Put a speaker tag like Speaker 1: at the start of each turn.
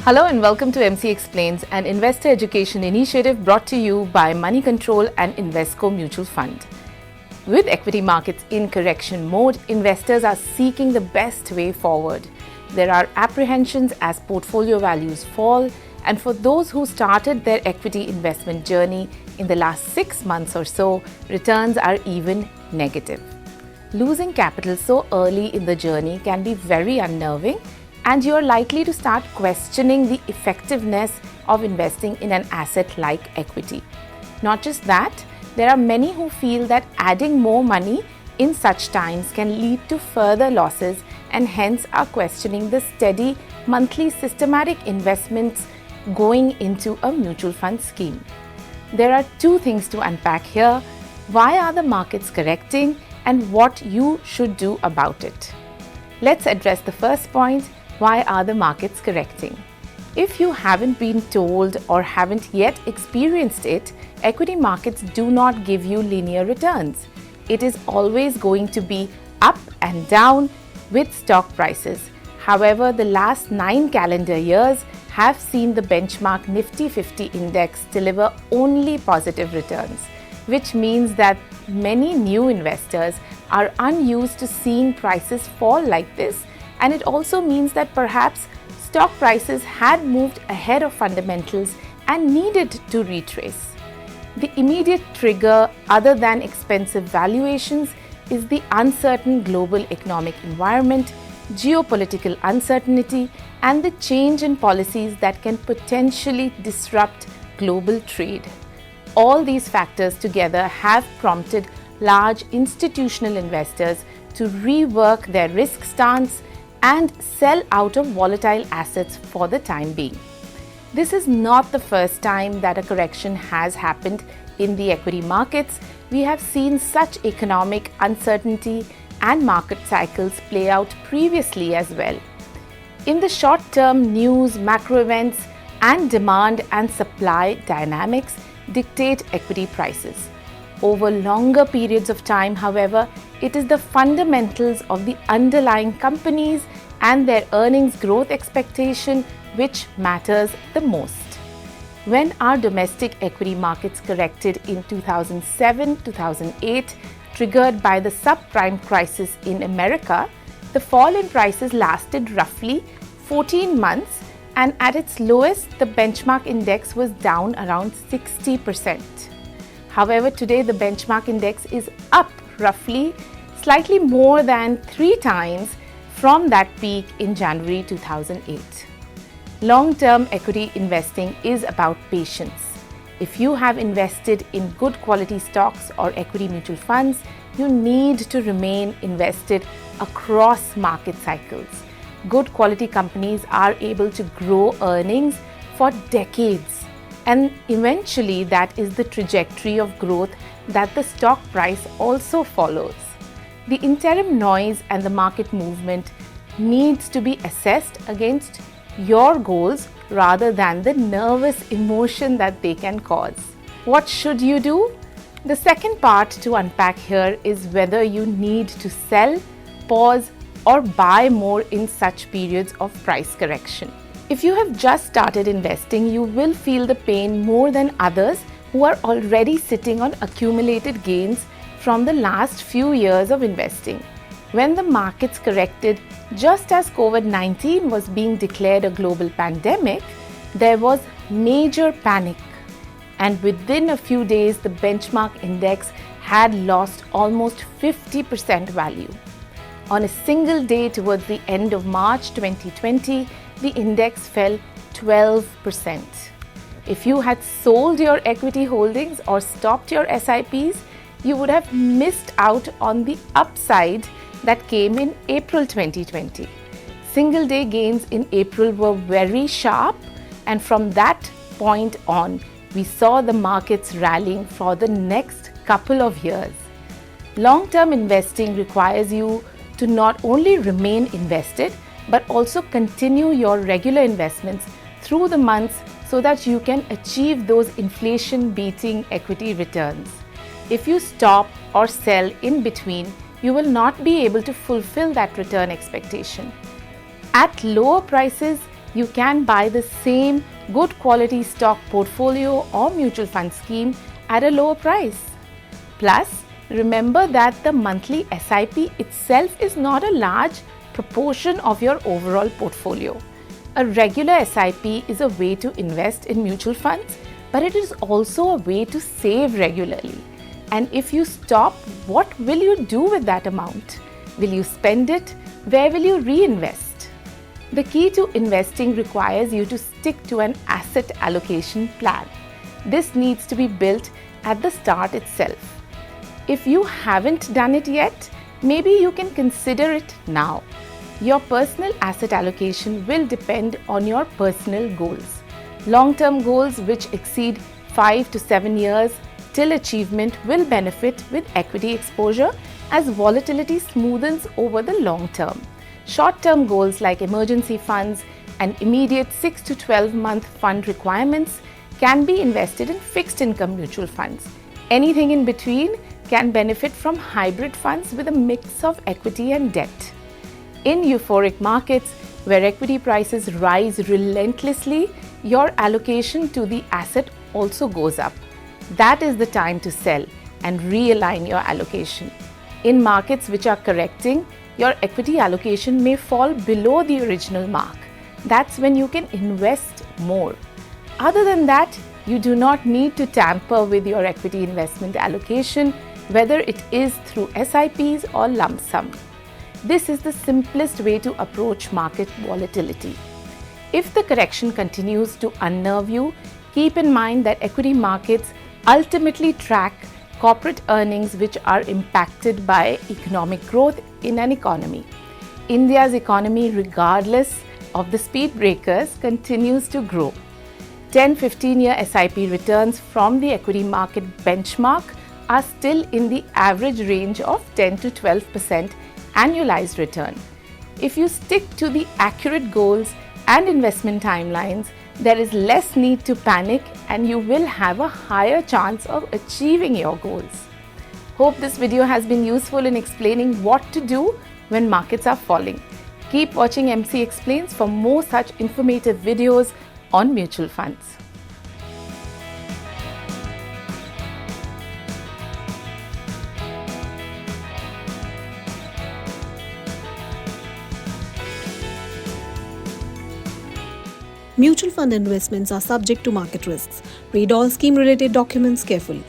Speaker 1: Hello and welcome to MC Explains, an investor education initiative brought to you by Money Control and Invesco Mutual Fund. With equity markets in correction mode, investors are seeking the best way forward. There are apprehensions as portfolio values fall, and for those who started their equity investment journey in the last 6 months or so, returns are even negative. Losing capital so early in the journey can be very unnerving, and you are likely to start questioning the effectiveness of investing in an asset like equity. Not just that, there are many who feel that adding more money in such times can lead to further losses and hence are questioning the steady monthly systematic investments going into a mutual fund scheme. There are two things to unpack here: why are the markets correcting and what you should do about it. Let's address the first point. Why are the markets correcting? If you haven't been told or haven't yet experienced it, equity markets do not give you linear returns. It is always going to be up and down with stock prices. However, the last 9 calendar years have seen the benchmark Nifty 50 index deliver only positive returns, which means that many new investors are unused to seeing prices fall like this. And it also means that perhaps stock prices had moved ahead of fundamentals and needed to retrace. The immediate trigger, other than expensive valuations, is the uncertain global economic environment, geopolitical uncertainty, and the change in policies that can potentially disrupt global trade. All these factors together have prompted large institutional investors to rework their risk stance and sell out of volatile assets for the time being. This is not the first time that a correction has happened in the equity markets. We have seen such economic uncertainty and market cycles play out previously as well. In the short term, news, macro events, and demand and supply dynamics dictate equity prices. Over longer periods of time, however, it is the fundamentals of the underlying companies and their earnings growth expectation which matters the most. When our domestic equity markets corrected in 2007-2008, triggered by the subprime crisis in America, the fall in prices lasted roughly 14 months, and at its lowest, the benchmark index was down around 60%. However, today the benchmark index is up roughly slightly more than 3 times from that peak in January 2008. Long-term equity investing is about patience. If you have invested in good quality stocks or equity mutual funds, you need to remain invested across market cycles. Good quality companies are able to grow earnings for decades. And eventually, that is the trajectory of growth that the stock price also follows. The interim noise and the market movement needs to be assessed against your goals rather than the nervous emotion that they can cause. What should you do? The second part to unpack here is whether you need to sell, pause, or buy more in such periods of price correction. If you have just started investing, you will feel the pain more than others who are already sitting on accumulated gains from the last few years of investing. When the markets corrected just as COVID-19 was being declared a global pandemic, there was major panic. And within a few days, the benchmark index had lost almost 50% value. On a single day towards the end of March 2020, the index fell 12%. If you had sold your equity holdings or stopped your SIPs, you would have missed out on the upside that came in April 2020. Single day gains in April were very sharp, and from that point on, we saw the markets rallying for the next couple of years. Long-term investing requires you to not only remain invested, but also continue your regular investments through the months so that you can achieve those inflation-beating equity returns. If you stop or sell in between, you will not be able to fulfill that return expectation. At lower prices, you can buy the same good quality stock portfolio or mutual fund scheme at a lower price. Plus, remember that the monthly SIP itself is not a large proportion of your overall portfolio. A regular SIP is a way to invest in mutual funds, but it is also a way to save regularly. And if you stop, what will you do with that amount? Will you spend it? Where will you reinvest? The key to investing requires you to stick to an asset allocation plan. This needs to be built at the start itself. If you haven't done it yet, maybe you can consider it now. Your personal asset allocation will depend on your personal goals. Long-term goals which exceed 5 to 7 years till achievement will benefit with equity exposure as volatility smoothens over the long term. Short-term goals like emergency funds and immediate 6 to 12 month fund requirements can be invested in fixed income mutual funds. Anything in between can benefit from hybrid funds with a mix of equity and debt. In euphoric markets, where equity prices rise relentlessly, your allocation to the asset also goes up. That is the time to sell and realign your allocation. In markets which are correcting, your equity allocation may fall below the original mark. That's when you can invest more. Other than that, you do not need to tamper with your equity investment allocation, whether it is through SIPs or lump sum. This is the simplest way to approach market volatility. If the correction continues to unnerve you, keep in mind that equity markets ultimately track corporate earnings which are impacted by economic growth in an economy. India's economy, regardless of the speed breakers, continues to grow. 10-15-year SIP returns from the equity market benchmark are still in the average range of 10 to 12% annualized return. If you stick to the accurate goals and investment timelines, there is less need to panic and you will have a higher chance of achieving your goals. Hope this video has been useful in explaining what to do when markets are falling. Keep watching MC Explains for more such informative videos on mutual funds.
Speaker 2: Mutual fund investments are subject to market risks. Read all scheme-related documents carefully.